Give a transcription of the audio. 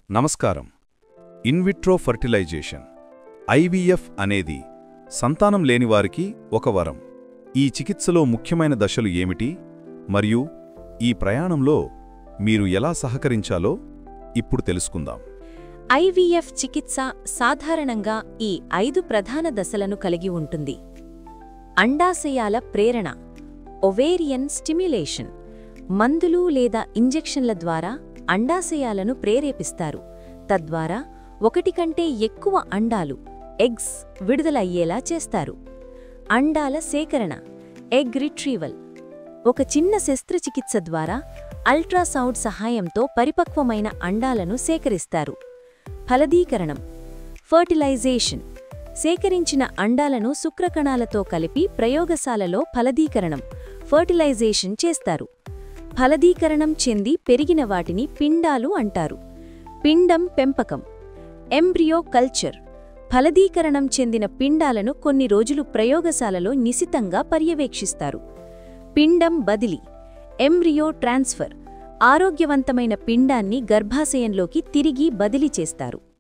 నమస్కారం. In vitro fertilisation IVF అనేది సంతానం లేనివారికి ఒక వరం. ఈ చికిత్సలో ముఖ్యమైన దశలు ఏమిటి మరియు ఈ ప్రయాణంలో మీరు ఎలా సహకరించాలో ఇప్పుడు తెలుసుకుందాం. ఐవీఎఫ్ చికిత్స సాధారణంగా ఈ 5 ప్రధాన దశలను కలిగి ఉంటుంది. అండాశయాల ప్రేరణ, ఒవేరియన్ స్టిమ్యులేషన్. మందులు లేదా ఇంజెక్షన్ల ద్వారా అండాశయాలను ప్రేరేపిస్తారు. తద్వారా ఒకటి కంటే ఎక్కువ అండాలు ఎగ్స్ విడుదలయ్యేలా చేస్తారు. అండాల సేకరణ, ఎగ్ రిట్రీవల్. ఒక చిన్న శస్త్రచికిత్స ద్వారా అల్ట్రాసౌండ్ సహాయంతో పరిపక్వమైన అండాలను సేకరిస్తారు. ఫలదీకరణం, ఫర్టిలైజేషన్. సేకరించిన అండాలను శుక్రకణాలతో కలిపి ప్రయోగశాలలో ఫలదీకరణం, ఫర్టిలైజేషన్ చేస్తారు. ఫలదీకరణం చెంది పెరిగిన వాటిని పిండాలు అంటారు. పిండం పెంపకం, ఎంబ్రియో కల్చర్. ఫలదీకరణం చెందిన పిండాలను కొన్ని రోజులు ప్రయోగశాలలో నిశితంగా పర్యవేక్షిస్తారు. పిండం బదిలీ, ఎంబ్రియో ట్రాన్స్ఫర్. ఆరోగ్యవంతమైన పిండాన్ని గర్భాశయంలోకి తిరిగి బదిలీ చేస్తారు.